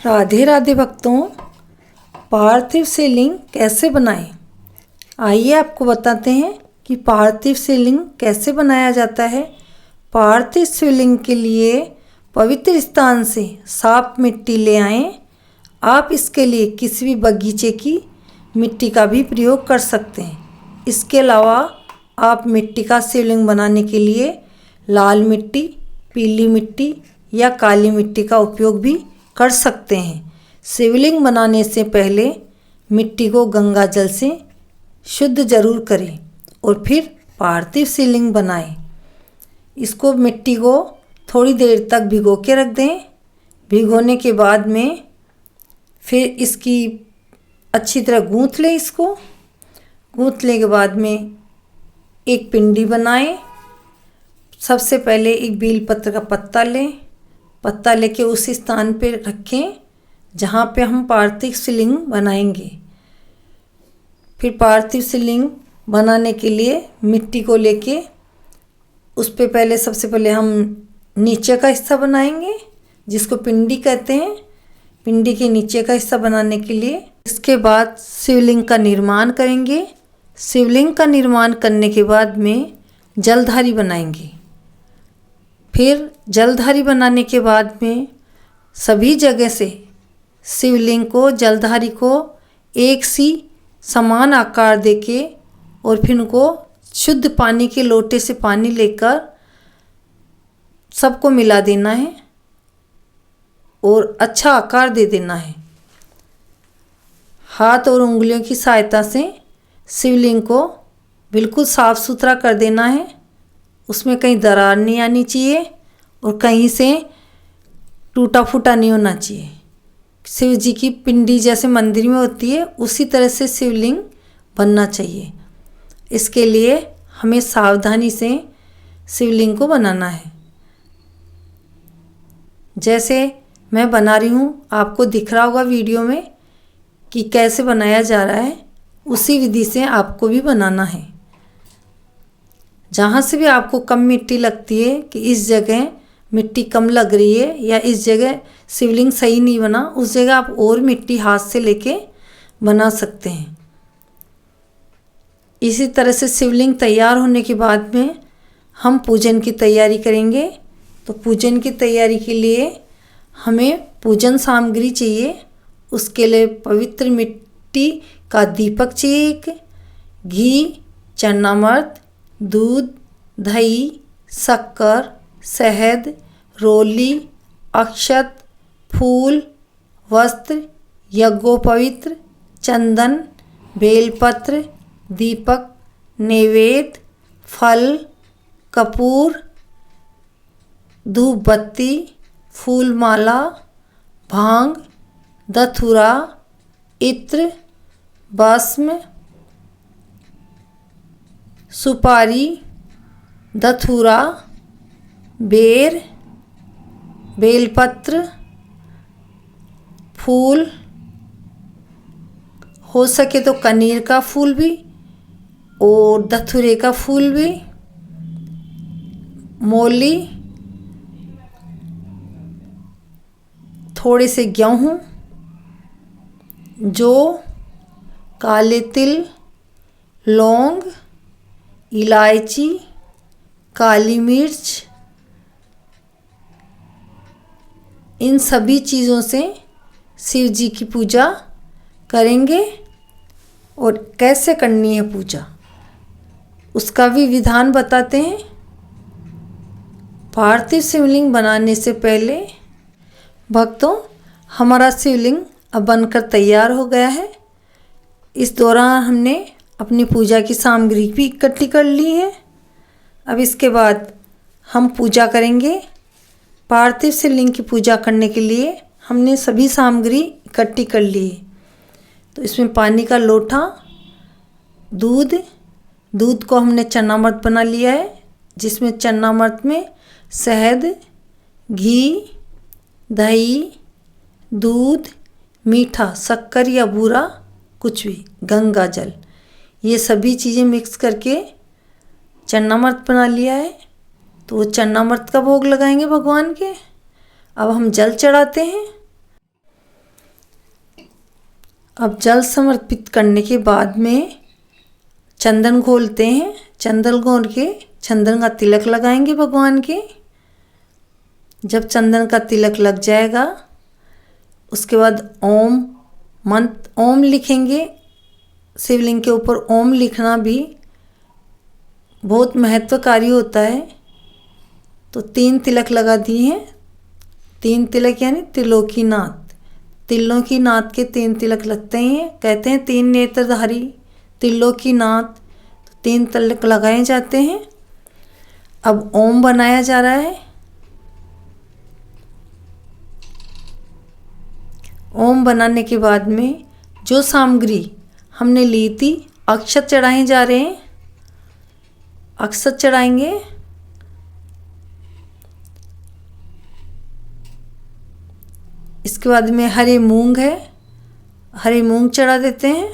राधे राधे भक्तों, पार्थिव शिवलिंग कैसे बनाएं? आइए आपको बताते हैं कि पार्थिव शिवलिंग कैसे बनाया जाता है। पार्थिव शिवलिंग के लिए पवित्र स्थान से साफ मिट्टी ले आएं। आप इसके लिए किसी भी बगीचे की मिट्टी का भी प्रयोग कर सकते हैं। इसके अलावा आप मिट्टी का शिवलिंग बनाने के लिए लाल मिट्टी, पीली मिट्टी या काली मिट्टी का उपयोग भी कर सकते हैं। शिवलिंग बनाने से पहले मिट्टी को गंगा जल से शुद्ध जरूर करें और फिर पार्थिव शिवलिंग बनाएं। इसको मिट्टी को थोड़ी देर तक भिगो के रख दें। भिगोने के बाद में फिर इसकी अच्छी तरह गूंथ लें। इसको गूंथने के बाद में एक पिंडी बनाएं। सबसे पहले एक बेलपत्र का पत्ता लें। पत्ता लेके उस स्थान पे रखें जहाँ पे हम पार्थिव शिवलिंग बनाएंगे। फिर पार्थिव शिवलिंग बनाने के लिए मिट्टी को लेके उस पे पहले सबसे पहले हम नीचे का हिस्सा बनाएंगे, जिसको पिंडी कहते हैं। पिंडी के नीचे का हिस्सा बनाने के लिए इसके बाद शिवलिंग का निर्माण करेंगे। शिवलिंग का निर्माण करने के बाद में जलधारी बनाएंगे। फिर जलधारी बनाने के बाद में सभी जगह से शिवलिंग को, जलधारी को एक सी समान आकार देके और फिर उनको शुद्ध पानी के लोटे से पानी लेकर सबको मिला देना है और अच्छा आकार दे देना है। हाथ और उंगलियों की सहायता से शिवलिंग को बिल्कुल साफ सुथरा कर देना है। उसमें कहीं दरार नहीं आनी चाहिए और कहीं से टूटा फूटा नहीं होना चाहिए। शिव जी की पिंडी जैसे मंदिर में होती है, उसी तरह से शिवलिंग बनना चाहिए। इसके लिए हमें सावधानी से शिवलिंग को बनाना है। जैसे मैं बना रही हूँ, आपको दिख रहा होगा वीडियो में कि कैसे बनाया जा रहा है। उसी विधि से आपको भी बनाना है। जहाँ से भी आपको कम मिट्टी लगती है कि इस जगह मिट्टी कम लग रही है या इस जगह शिवलिंग सही नहीं बना, उस जगह आप और मिट्टी हाथ से लेके बना सकते हैं। इसी तरह से शिवलिंग तैयार होने के बाद में हम पूजन की तैयारी करेंगे। तो पूजन की तैयारी के लिए हमें पूजन सामग्री चाहिए। उसके लिए पवित्र मिट्टी का दीपक चाहिए, एक घी, चरणामृत, दूध, दही, शक्कर, शहद, रोली, अक्षत, फूल, वस्त्र, यज्ञोपवीत, चंदन, बेलपत्र, दीपक, नैवेद्य, फल, कपूर, धूप बत्ती, फूल माला, भांग, धतूरा, इत्र, भस्म, सुपारी, धतूरा, बेर, बेलपत्र, फूल, हो सके तो कनेर का फूल भी और धतूरे का फूल भी, मौली, थोड़े से गेहूँ, जौ, काले तिल, लौंग, इलायची, काली मिर्च, इन सभी चीज़ों से शिव जी की पूजा करेंगे। और कैसे करनी है पूजा, उसका भी विधान बताते हैं। पार्थिव शिवलिंग बनाने से पहले भक्तों, हमारा शिवलिंग अब बनकर तैयार हो गया है। इस दौरान हमने अपनी पूजा की सामग्री भी इकट्ठी कर ली है। अब इसके बाद हम पूजा करेंगे। पार्थिव शिवलिंग की पूजा करने के लिए हमने सभी सामग्री इकट्ठी कर ली है। तो इसमें पानी का लोटा, दूध को हमने चरणामृत बना लिया है, जिसमें चरणामृत में शहद, घी, दही, दूध, मीठा, शक्कर या बूरा, कुछ भी, गंगा जल, ये सभी चीज़ें मिक्स करके चरणामृत बना लिया है। तो वो चरणामृत का भोग लगाएंगे भगवान के। अब हम जल चढ़ाते हैं। अब जल समर्पित करने के बाद में चंदन घोलते हैं। चंदन घोल के चंदन का तिलक लगाएंगे भगवान के। जब चंदन का तिलक लग जाएगा उसके बाद ओम लिखेंगे। शिवलिंग के ऊपर ओम लिखना भी बहुत महत्वकारी होता है। तो 3 तिलक लगा दिए हैं। 3 तिलक यानी त्रिलोकीनाथ। त्रिलोकीनाथ के 3 तिलक लगते हैं। कहते हैं 3 नेत्रधारी त्रिलोकीनाथ। तो 3 तिलक लगाए जाते हैं। अब ओम बनाया जा रहा है। ओम बनाने के बाद में जो सामग्री हमने ली थी, अक्षत चढ़ाए जा रहे हैं। अक्षत चढ़ाएंगे। इसके बाद में हरे मूंग है, हरे मूंग चढ़ा देते हैं।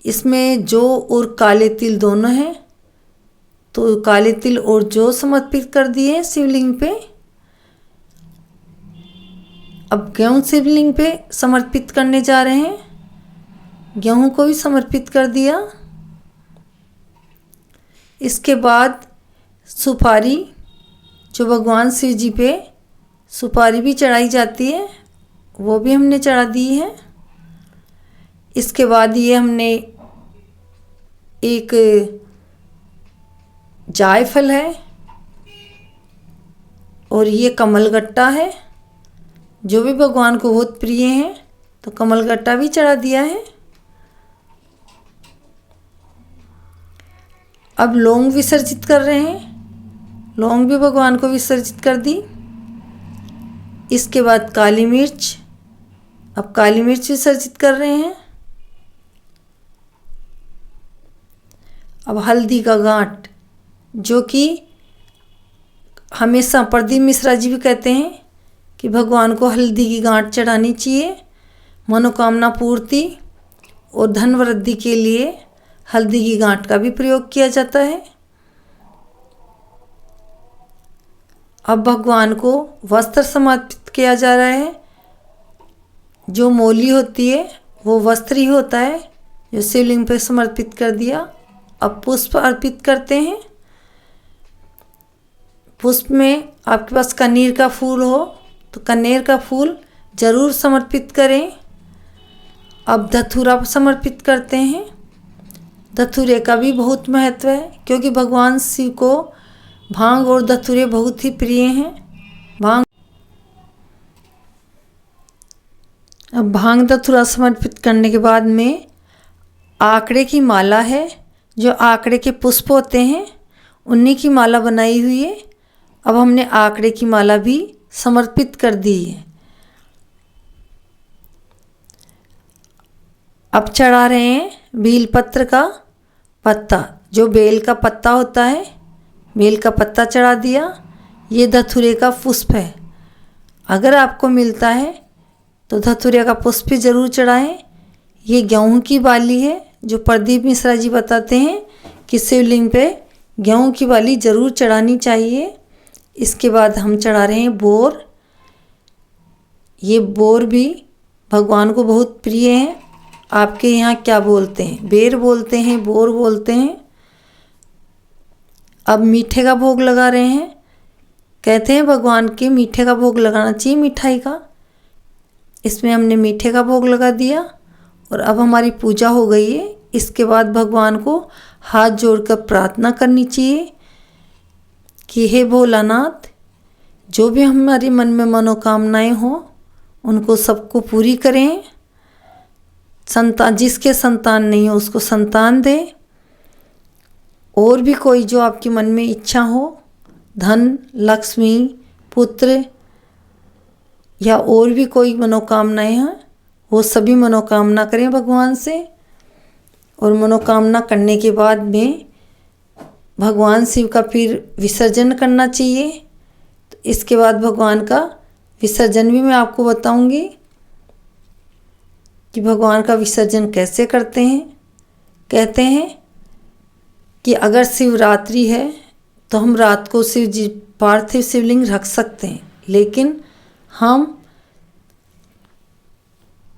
इसमें जौ और काले तिल दोनों हैं। तो काले तिल और जौ समर्पित कर दिए शिवलिंग पे। अब गेहूं शिवलिंग पे समर्पित करने जा रहे हैं। गेहूं को भी समर्पित कर दिया। इसके बाद सुपारी, जो भगवान शिव जी पे सुपारी भी चढ़ाई जाती है, वो भी हमने चढ़ा दी है। इसके बाद ये हमने एक जायफल है और ये कमलगट्टा है, जो भी भगवान को बहुत प्रिय है। तो कमलगट्टा भी चढ़ा दिया है। अब लौंग विसर्जित कर रहे हैं। लौंग भी भगवान को विसर्जित कर दी। इसके बाद काली मिर्च, अब काली मिर्च विसर्जित कर रहे हैं। अब हल्दी का गांठ, जो कि हमेशा प्रदीप मिश्रा जी भी कहते हैं कि भगवान को हल्दी की गांठ चढ़ानी चाहिए। मनोकामना पूर्ति और धन वृद्धि के लिए हल्दी की गांठ का भी प्रयोग किया जाता है। अब भगवान को वस्त्र समर्पित किया जा रहा है। जो मौली होती है वो वस्त्र ही होता है, जो शिवलिंग पर समर्पित कर दिया। अब पुष्प अर्पित करते हैं। पुष्प में आपके पास कनेर का फूल हो तो कनेर का फूल जरूर समर्पित करें। अब धतूरा समर्पित करते हैं। धतूरे का भी बहुत महत्व है, क्योंकि भगवान शिव को भांग और धतूरे बहुत ही प्रिय हैं। अब भांग धतूरा समर्पित करने के बाद में आंकड़े की माला है, जो आंकड़े के पुष्प होते हैं उन्हीं की माला बनाई हुई है। अब हमने आंकड़े की माला भी समर्पित कर दी है। अब चढ़ा रहे हैं बेलपत्र का पत्ता, जो बेल का पत्ता होता है, बेल का पत्ता चढ़ा दिया। ये धतूरे का पुष्प है। अगर आपको मिलता है तो धतूरे का पुष्प भी ज़रूर चढ़ाएं। ये गेहूं की बाली है, जो प्रदीप मिश्रा जी बताते हैं कि शिवलिंग पे गेहूं की बाली ज़रूर चढ़ानी चाहिए। इसके बाद हम चढ़ा रहे हैं बोर। ये बोर भी भगवान को बहुत प्रिय है। आपके यहाँ क्या बोलते हैं? बेर बोलते हैं, बोर बोलते हैं। अब मीठे का भोग लगा रहे हैं। कहते हैं भगवान के मीठे का भोग लगाना चाहिए, मिठाई का। इसमें हमने मीठे का भोग लगा दिया और अब हमारी पूजा हो गई है। इसके बाद भगवान को हाथ जोड़कर प्रार्थना करनी चाहिए कि हे भोलानाथ, जो भी हमारे मन में मनोकामनाएं हों उनको सबको पूरी करें। संतान, जिसके संतान नहीं हो उसको संतान दे। और भी कोई जो आपके मन में इच्छा हो, धन, लक्ष्मी, पुत्र या और भी कोई मनोकामनाएं हैं, वो सभी मनोकामना करें भगवान से। और मनोकामना करने के बाद में भगवान शिव का फिर विसर्जन करना चाहिए। तो इसके बाद भगवान का विसर्जन भी मैं आपको बताऊंगी कि भगवान का विसर्जन कैसे करते हैं। कहते हैं कि अगर शिवरात्रि है तो हम रात को शिव जी पार्थिव शिवलिंग रख सकते हैं, लेकिन हम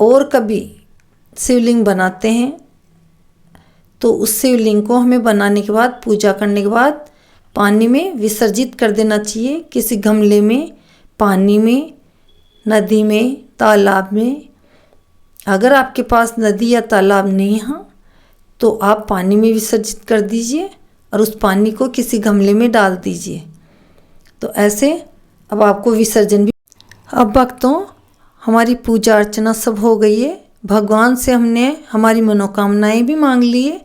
और कभी शिवलिंग बनाते हैं तो उस शिवलिंग को हमें बनाने के बाद, पूजा करने के बाद पानी में विसर्जित कर देना चाहिए, किसी गमले में, पानी में, नदी में, तालाब में। अगर आपके पास नदी या तालाब नहीं है तो आप पानी में विसर्जित कर दीजिए और उस पानी को किसी गमले में डाल दीजिए। तो ऐसे अब आपको विसर्जन भी। अब भक्तों, हमारी पूजा अर्चना सब हो गई है, भगवान से हमने हमारी मनोकामनाएं भी मांग ली है।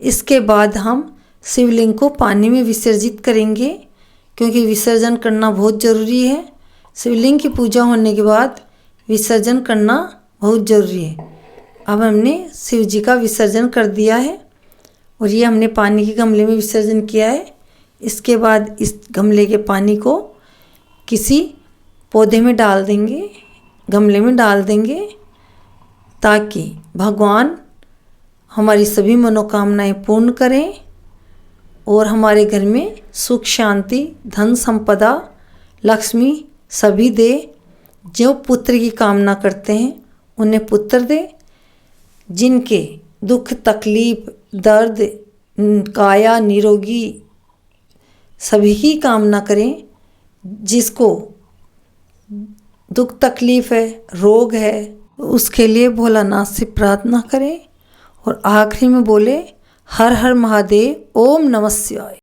इसके बाद हम शिवलिंग को पानी में विसर्जित करेंगे, क्योंकि विसर्जन करना बहुत ज़रूरी है। शिवलिंग की पूजा होने के बाद विसर्जन करना बहुत ज़रूरी है। अब हमने शिव जी का विसर्जन कर दिया है और ये हमने पानी के गमले में विसर्जन किया है। इसके बाद इस गमले के पानी को किसी पौधे में डाल देंगे, गमले में डाल देंगे, ताकि भगवान हमारी सभी मनोकामनाएं पूर्ण करें और हमारे घर में सुख शांति, धन संपदा, लक्ष्मी सभी दे। जो पुत्र की कामना करते हैं उन्हें पुत्र दे। जिनके दुख तकलीफ दर्द काया निरोगी सभी की कामना करें। जिसको दुख तकलीफ है, रोग है, उसके लिए भोलानाथ से प्रार्थना करें और आखिरी में बोले हर हर महादेव, ओम नमः शिवाय।